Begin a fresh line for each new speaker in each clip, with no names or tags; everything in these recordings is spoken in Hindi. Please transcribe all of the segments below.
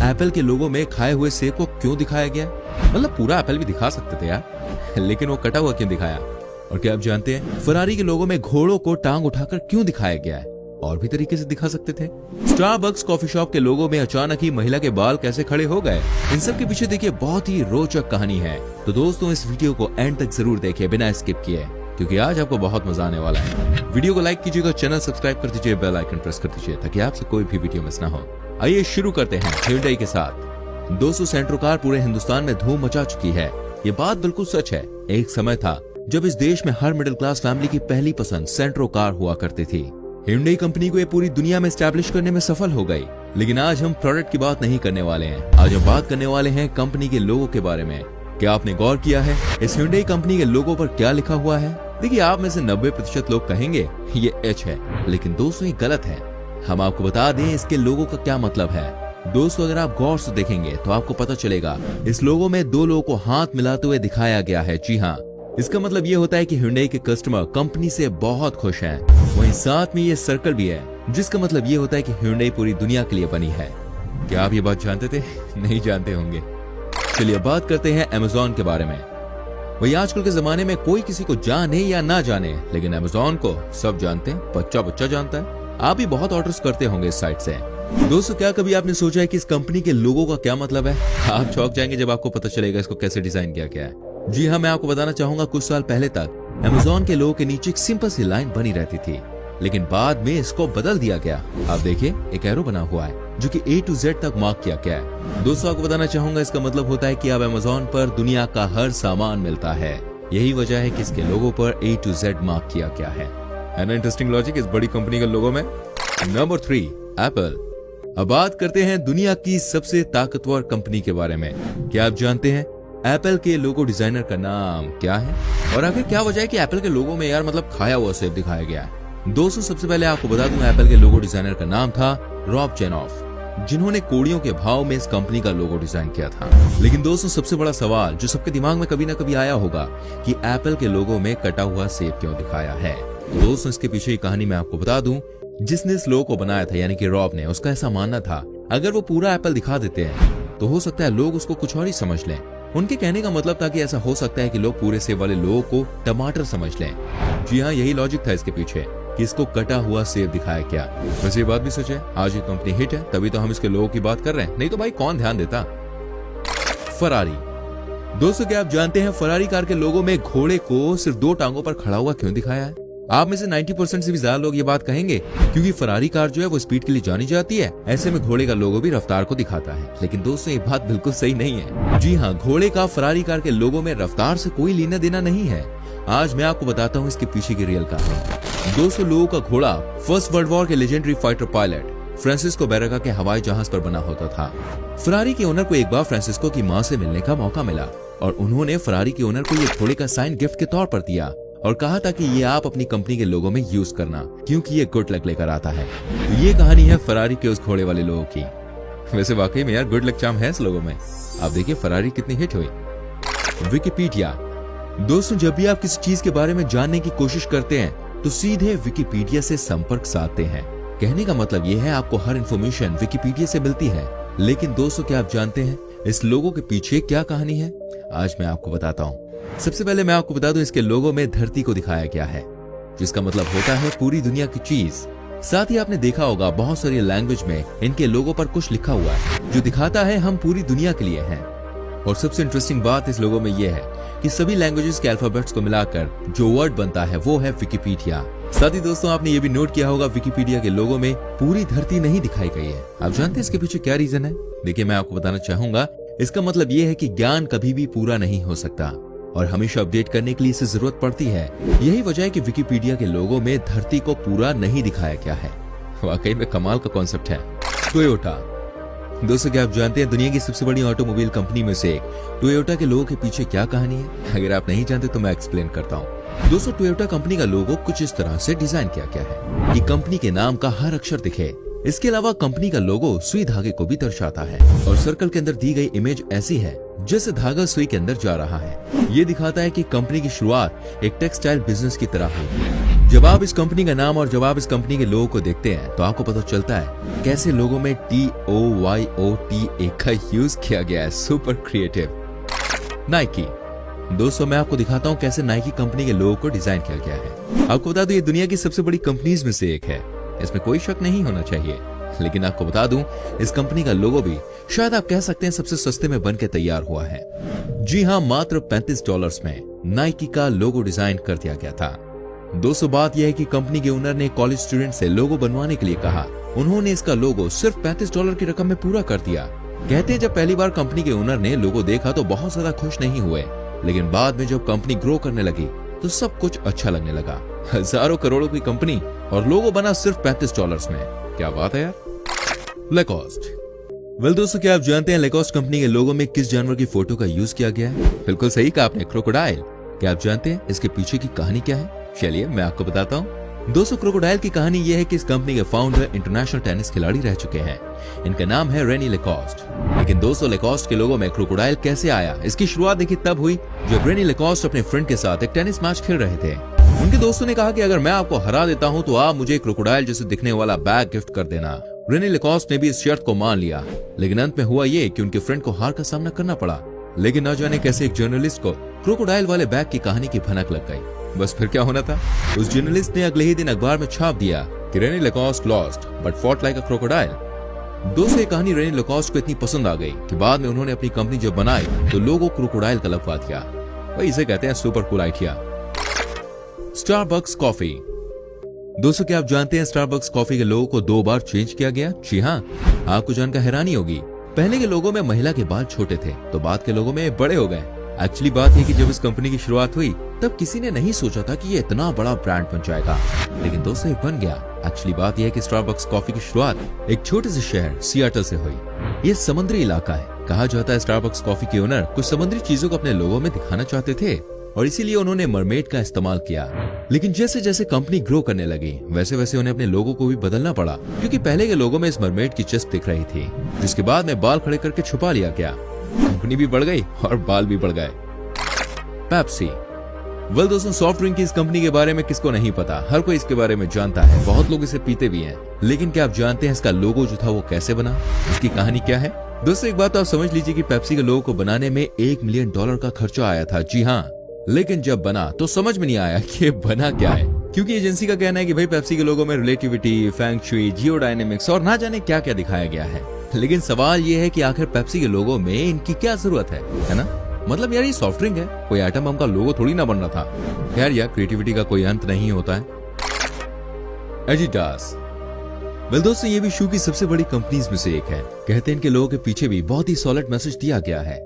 एप्पल के लोगो में खाए हुए सेब को क्यों दिखाया गया? मतलब पूरा एप्पल भी दिखा सकते थे यार, लेकिन वो कटा हुआ क्यों दिखाया? और क्या आप जानते हैं फरारी के लोगो में घोड़ों को टांग उठाकर क्यों दिखाया गया है? और भी तरीके से दिखा सकते थे। स्टारबक्स कॉफी शॉप के लोगो में अचानक ही महिला के बाल कैसे खड़े हो गए? इन सब के पीछे देखिए बहुत ही रोचक कहानी है। तो दोस्तों इस वीडियो को एंड तक जरूर देखिए बिना स्किप किए, क्योंकि आज आपको बहुत मजा आने वाला है। वीडियो को लाइक कीजिएगा, चैनल सब्सक्राइब कर दीजिए, बेल आइकन प्रेस कर दीजिए ताकि आपसे कोई भी वीडियो मिस ना हो। आइए शुरू करते हैं Hyundai के साथ। दोस्तों सेंट्रो कार पूरे हिंदुस्तान में धूम मचा चुकी है। ये बात बिल्कुल सच है। एक समय था जब इस देश में हर मिडिल क्लास फैमिली की पहली पसंद सेंट्रो कार हुआ करती थी। Hyundai कंपनी को ये पूरी दुनिया में स्टैब्लिश करने में सफल हो गई। लेकिन आज हम प्रोडक्ट की बात नहीं करने वाले हैं। आज हम बात करने वाले हैं कंपनी के लोगो के बारे में। क्या आपने गौर किया है इस Hyundai कंपनी के लोगो पर क्या लिखा हुआ है? देखिए आप में से 90% लोग कहेंगे ये H है, लेकिन दोस्तों ये गलत है। हम आपको बता दें इसके लोगो का क्या मतलब है। दोस्तों अगर आप गौर से देखेंगे तो आपको पता चलेगा इस लोगो में दो लोगों को हाथ मिलाते हुए दिखाया गया है। जी हाँ, इसका मतलब ये होता है कि Hyundai के कस्टमर कंपनी से बहुत खुश हैं। वहीं साथ में ये सर्कल भी है, जिसका मतलब ये होता है कि Hyundai पूरी दुनिया के लिए बनी है। क्या आप ये बात जानते थे? नहीं जानते होंगे। चलिए बात करते हैं Amazon के बारे में। वही आजकल के जमाने में कोई किसी को जाने या ना जाने, लेकिन Amazon को सब जानते हैं, बच्चा बच्चा जानता है। आप भी बहुत ऑर्डर्स करते होंगे इस साइट से। दोस्तों क्या कभी आपने सोचा है कि इस कंपनी के लोगो का क्या मतलब है? आप चौंक जाएंगे जब आपको पता चलेगा इसको कैसे डिजाइन किया गया है। जी हाँ, मैं आपको बताना चाहूंगा कुछ साल पहले तक Amazon के लोगो के नीचे एक सिंपल सी लाइन बनी रहती थी, लेकिन बाद में इसको बदल दिया गया। आप देखिए एक एरो बना हुआ है जो कि A to Z तक मार्क किया गया है। दोस्तों आपको बताना चाहूंगा इसका मतलब होता है कि अब Amazon पर दुनिया का हर सामान मिलता है। यही वजह है कि इसके लोगो पर A to Z मार्क किया गया है ना इंटरेस्टिंग लॉजिक इस बड़ी कंपनी के लोगो में। Number 3 Apple. अब बात करते हैं दुनिया की सबसे ताकतवर कंपनी के बारे में। क्या आप जानते हैं एप्पल के लोगो डिजाइनर का नाम क्या है? और आखिर क्या वजह है कि एप्पल के लोगो में यार मतलब खाया हुआ सेब दिखाया गया है? दोस्तों सबसे पहले आपको बता दूं एप्पल के लोगो डिजाइनर का नाम था रॉब चेनॉफ, जिन्होंने कोड़ियों के भाव में इस कंपनी का लोगो डिजाइन किया था। लेकिन दोस्तों सबसे बड़ा सवाल जो सबके दिमाग में कभी ना कभी आया होगा कि एप्पल के लोगो में कटा हुआ सेब क्यों दिखाया है? तो दोस्तों इसके पीछे की कहानी मैं आपको बता दूं। जिसने इस लोगो को बनाया था यानी कि रॉब ने, उसका ऐसा मानना था अगर वो पूरा एप्पल दिखा देते हैं तो हो सकता है लोग उसको कुछ और ही समझ लें। उनके कहने का मतलब था कि ऐसा हो सकता है कि लोग पूरे सेब वाले लोगों को टमाटर समझ लें। जी हाँ, यही लॉजिक था इसके पीछे कि इसको कटा हुआ सेब दिखाया क्या। वैसे ये बात भी सच है, आज ये कंपनी हिट है तभी तो हम इसके लोगों की बात कर रहे हैं, नहीं तो भाई कौन ध्यान देता। फरारी। दोस्तों क्या आप जानते हैं फरारी कार के लोगो में घोड़े को सिर्फ 2 टांगों पर खड़ा हुआ क्यों दिखाया है? आप में से 90% से भी ज्यादा लोग ये बात कहेंगे क्योंकि फरारी कार जो है वो स्पीड के लिए जानी जाती है। ऐसे में घोड़े का लोगो भी रफ्तार को दिखाता है। लेकिन दोस्तों ये बात बिल्कुल सही नहीं है। जी हाँ, घोड़े का फरारी कार के लोगो में रफ्तार से कोई लेना देना नहीं है। आज मैं आपको बताता हूँ इसके पीछे की रियल कहानी। 200 लोगों का घोड़ा फर्स्ट वर्ल्ड वॉर के लेजेंडरी फाइटर पायलट फ्रांसिस्को बैराका के हवाई जहाज पर बना होता था। फरारी के ओनर को एक बार फ्रांसिस्को की मां से मिलने का मौका मिला और उन्होंने फरारी के ओनर को ये घोड़े का साइन गिफ्ट के तौर पर दिया और कहा था कि ये आप अपनी कंपनी के लोगों में यूज करना क्योंकि ये गुड लक लेकर आता है। तो ये कहानी है फरारी के उस घोड़े वाले लोगों की। वैसे वाकई में यार गुड लक चार्म है इस लोगों में। आप देखिए फरारी कितनी हिट हुई। विकिपीडिया। दोस्तों जब भी आप किसी चीज के बारे में जानने की कोशिश करते हैं तो सीधे विकिपीडिया से संपर्क साधते हैं। कहने का मतलब ये है आपको हर इंफॉर्मेशन विकिपीडिया से मिलती है। लेकिन दोस्तों क्या आप जानते हैं इस लोगो के पीछे क्या कहानी है? आज मैं आपको बताता हूँ। सबसे पहले मैं आपको बता दूं इसके लोगो में धरती को दिखाया गया है, जिसका मतलब होता है पूरी दुनिया की चीज। साथ ही आपने देखा होगा बहुत सारी लैंग्वेज में इनके लोगो पर कुछ लिखा हुआ है जो दिखाता है हम पूरी दुनिया के लिए हैं। और सबसे इंटरेस्टिंग बात इस लोगो में यह है कि सभी लैंग्वेजेस के अल्फाबेट्स को मिलाकर जो वर्ड बनता है वो है विकिपीडिया। साथ ही दोस्तों आपने ये भी नोट किया होगा विकिपीडिया के लोगो में पूरी धरती नहीं दिखाई गई है। आप जानते हैं इसके पीछे क्या रीजन है? देखिए मैं आपको बताना चाहूंगा। इसका मतलब ये है कि ज्ञान कभी भी पूरा नहीं हो सकता और हमेशा अपडेट करने के लिए इसे जरूरत पड़ती है। यही वजह है कि विकिपीडिया के लोगो में धरती को पूरा नहीं दिखाया गया है। वाकई में कमाल का कॉन्सेप्ट है। टोयोटा। दोस्तों क्या आप जानते हैं दुनिया की सबसे बड़ी ऑटोमोबाइल कंपनी में से टोयोटा के लोगो के पीछे क्या कहानी है? अगर आप नहीं जानते तो मैं एक्सप्लेन करता हूँ। दोस्तों टोयोटा कंपनी का लोगो कुछ इस तरह से डिजाइन किया गया है कि कंपनी के नाम का हर अक्षर दिखे। इसके अलावा कंपनी का लोगो सुई धागे को भी दर्शाता है और सर्कल के अंदर दी गई इमेज ऐसी है जैसे धागा सुई के अंदर जा रहा है। ये दिखाता है कि कंपनी की शुरुआत एक टेक्सटाइल बिजनेस की तरह हुई। जब आप इस कंपनी का नाम और जब आप इस कंपनी के लोगों को देखते हैं तो आपको पता चलता है कैसे लोगों में TOYOTA का यूज किया गया है। Super creative. नाइकी। दोस्तों मैं आपको दिखाता हूँ कैसे नाइकी कंपनी के लोगों को डिजाइन किया गया है। आपको बता दूं ये दुनिया की सबसे बड़ी कंपनीज में से एक है, इसमें कोई शक नहीं होना चाहिए। लेकिन आपको बता दूं इस कंपनी का लोगो भी शायद आप कह सकते हैं सबसे सस्ते में बन के तैयार हुआ है। जी हाँ, मात्र $35 में नाइकी का लोगो डिजाइन कर दिया गया था। दोस्तों बात यह है कि कंपनी के ओनर ने कॉलेज स्टूडेंट से लोगो बनवाने के लिए कहा। उन्होंने इसका लोगो सिर्फ $35 की रकम में पूरा कर दिया। कहते हैं जब पहली बार कंपनी के ओनर ने लोगो देखा तो बहुत ज्यादा खुश नहीं हुए, लेकिन बाद में जब कंपनी ग्रो करने लगी तो सब कुछ अच्छा लगने लगा। हजारों करोड़ों की कंपनी और लोगो बना सिर्फ $35 में। क्या बात है यार। लैकोस्ट। वेल दोस्तों क्या आप जानते हैं लैकोस्ट कंपनी के लोगो में किस जानवर की फोटो का यूज किया गया है? बिल्कुल सही कहा आपने, क्रोकोडाइल। क्या आप जानते हैं इसके पीछे की कहानी क्या है? चलिए मैं आपको बताता हूँ। दोस्तों क्रोकोडाइल की कहानी यह है कि इस कंपनी के फाउंडर इंटरनेशनल टेनिस खिलाड़ी रह चुके हैं। इनका नाम है रेनी लैकोस्ट। लेकिन दोस्तों लैकोस्ट के लोगों में क्रोकोडाइल कैसे आया, इसकी शुरुआत देखिए तब हुई जब रेनी लैकोस्ट अपने फ्रेंड के साथ एक टेनिस मैच खेल रहे थे। उनके दोस्तों ने कहा कि अगर मैं आपको हरा देता हूँ तो आप मुझे क्रोकोडाइल जैसे दिखने वाला बैग गिफ्ट कर देना। रेनी लैकोस्ट ने भी इस शर्त को मान लिया, लेकिन अंत में हुआ ये कि उनके फ्रेंड को हार का सामना करना पड़ा। लेकिन न जाने कैसे एक जर्नलिस्ट को क्रोकोडाइल वाले बैग की कहानी की भनक लग गई। बस फिर क्या होना था, उस जर्नलिस्ट ने अगले ही दिन अखबार में छाप दिया कि Rene Lacoste lost but fought like a crocodile. दोस्तों ये कहानी रेनी लैकोस्ट को इतनी पसंद आ गई कि बाद में उन्होंने अपनी कंपनी जब बनाई तो लोगो क्रोकोडाइल का लगवा दिया। वही इसे कहते हैं super cool idea. Starbucks coffee. दोस्तों क्या आप जानते हैं स्टारबक्स कॉफी के लोगो को 2 बार चेंज किया गया? जी हाँ, आपको जानकर हैरानी होगी। पहले के लोगों में महिला के बाल छोटे थे तो बाद के लोगों में बड़े हो गए। एक्चुअली बात है कि जब इस कंपनी की शुरुआत हुई तब किसी ने नहीं सोचा था कि ये इतना बड़ा ब्रांड बन जाएगा, लेकिन दोस्तों ये बन गया। एक्चुअली बात यह है कि स्टारबक्स कॉफी की शुरुआत एक छोटे से शहर सियाटल से हुई। ये समुद्री इलाका है। कहा जाता है स्टारबक्स कॉफी के ओनर कुछ समुद्री चीजों को अपने लोगों में दिखाना चाहते थे और इसीलिए उन्होंने मरमेड का इस्तेमाल किया। लेकिन जैसे जैसे कंपनी ग्रो करने लगी वैसे वैसे उन्हें अपने लोगों को भी बदलना पड़ा, क्योंकि पहले के लोगों में इस मरमेड की चेस्ट दिख रही थी, जिसके बाद में बाल खड़े करके छुपा लिया गया। कंपनी भी बढ़ गई और बाल भी बढ़ गए। पेप्सी। वेल दोस्तों सॉफ्ट ड्रिंक की इस कंपनी के बारे में किसको नहीं पता, हर कोई इसके बारे में जानता है, बहुत लोग इसे पीते भी हैं। लेकिन क्या आप जानते हैं इसका लोगो जो था वो कैसे बना, इसकी कहानी क्या है? दोस्तों एक बात तो आप समझ लीजिए कि पेप्सी के लोगो को बनाने में $1 मिलियन का खर्चा आया था। जी हाँ, लेकिन जब बना तो समझ में नहीं आया कि बना क्या है, क्योंकि एजेंसी का कहना है कि भाई पेप्सी के लोगों में रिलेटिविटी, फेंग शुई, जियोडायनेमिक्स और ना जाने क्या क्या दिखाया गया है। लेकिन सवाल ये है कि आखिर पेप्सी के लोगो में इनकी क्या जरूरत है ना? मतलब यार ये सॉफ्ट ड्रिंक है, कोई आइटम बम का लोगो थोड़ी ना बन रहा था। यार क्रिएटिविटी का कोई अंत नहीं होता है। एडिडास। वेल दोस्तों ये भी शू की सबसे बड़ी कंपनीज में से एक है। कहते हैं इनके लोगों के पीछे भी बहुत ही सॉलिड मैसेज दिया गया है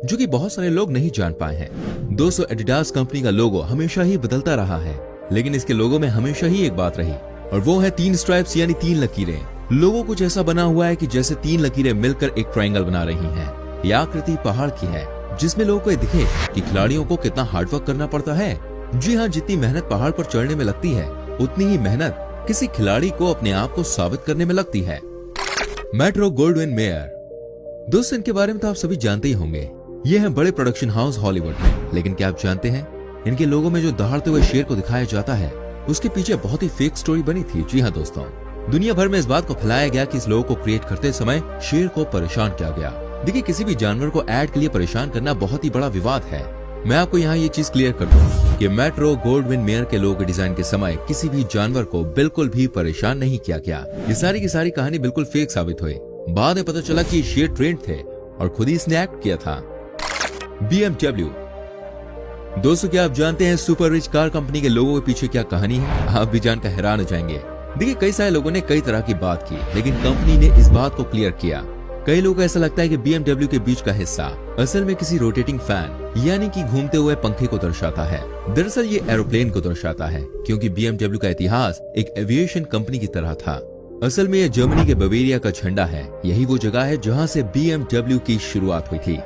जो कि बहुत सारे लोग नहीं जान पाए हैं। दोस्तों एडिडास कंपनी का लोगो हमेशा ही बदलता रहा है, लेकिन इसके लोगो में हमेशा ही एक बात रही और वो है 3 स्ट्राइप्स यानी 3 लकीरें। लोगो कुछ ऐसा बना हुआ है कि जैसे 3 लकीरें मिलकर एक ट्रायंगल बना रही हैं। यह आकृति पहाड़ की है जिसमें लोगों को दिखे कि खिलाड़ियों को कितना हार्डवर्क करना पड़ता है। जी हाँ, जितनी मेहनत पहाड़ पर चढ़ने में लगती है उतनी ही मेहनत किसी खिलाड़ी को अपने आप को साबित करने में लगती है। Metro Gold Wing mayor. दोस्तों इनके बारे में तो आप सभी जानते ही होंगे। ये है बड़े प्रोडक्शन हाउस हॉलीवुड में। लेकिन क्या आप जानते हैं इनके लोगों में जो दहाड़ते हुए शेर को दिखाया जाता है उसके पीछे बहुत ही फेक स्टोरी बनी थी। जी हाँ दोस्तों, दुनिया भर में इस बात को फैलाया गया कि इस लोगो को क्रिएट करते समय शेर को परेशान किया गया। देखिए किसी भी जानवर को ऐड के लिए परेशान करना बहुत ही बड़ा विवाद है। मैं आपको यहाँ ये चीज क्लियर कर दूं कि मेट्रो गोल्डविन मेयर के लोगो के डिजाइन के समय किसी भी जानवर को बिल्कुल भी परेशान नहीं किया गया। ये सारी की सारी कहानी बिल्कुल फेक साबित हुई। बाद में पता चला कि शेर ट्रेंड थे और खुद ही इसने एक्ट किया था। BMW। दोस्तों क्या आप जानते हैं सुपर रिच कार कंपनी के लोगों के पीछे क्या कहानी है? आप भी जानकर हैरान हो जाएंगे। देखिए कई सारे लोगों ने कई तरह की बात की, लेकिन कंपनी ने इस बात को क्लियर किया। कई लोगों को ऐसा लगता है कि BMW के बीच का हिस्सा असल में किसी रोटेटिंग फैन यानी कि घूमते हुए पंखे को दर्शाता है। दरअसल ये एरोप्लेन को दर्शाता है, क्योंकि BMW का इतिहास एक एविएशन कंपनी की तरह था। असल में यह जर्मनी के बवेरिया का झंडा है। यही वो जगह है जहां से BMW की शुरुआत हुई थी।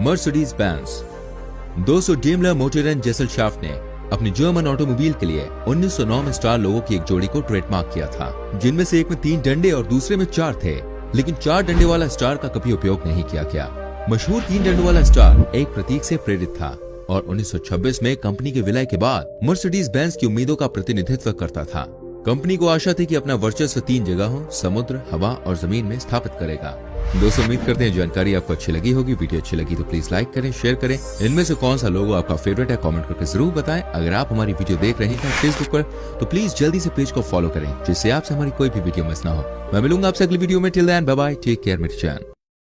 Mercedes Benz. दोस्तों डेमलर मोटरन जेसलशाफ्ट ने अपनी जर्मन ऑटोमोबाइल के लिए 1909 में स्टार लोगों की एक जोड़ी को ट्रेडमार्क किया था, जिनमें से एक में 3 डंडे और दूसरे में 4 थे। लेकिन 4 डंडे वाला स्टार का कभी उपयोग नहीं किया गया। मशहूर 3 डंडों वाला स्टार एक प्रतीक से प्रेरित था और 1926 में कंपनी के विलय के बाद मर्सिडीज बेंज की उम्मीदों का प्रतिनिधित्व करता था। कंपनी को आशा थी कि अपना वर्चस्व 3 जगहों समुद्र, हवा और जमीन में स्थापित करेगा। दोस्तों उम्मीद करते हैं जानकारी आपको अच्छी लगी होगी। वीडियो अच्छी लगी तो प्लीज लाइक करें, शेयर करें। इनमें से कौन सा लोगो आपका फेवरेट है कमेंट करके जरूर बताएं। अगर आप हमारी वीडियो देख रहे हैं फेसबुक पर तो प्लीज जल्दी से पेज को फॉलो करें जिससे आपसे हमारी कोई भी वीडियो मिस ना हो। मैं मिलूंगा आपसे अगली वीडियो में। Till then bye bye, take care मेरे चैन।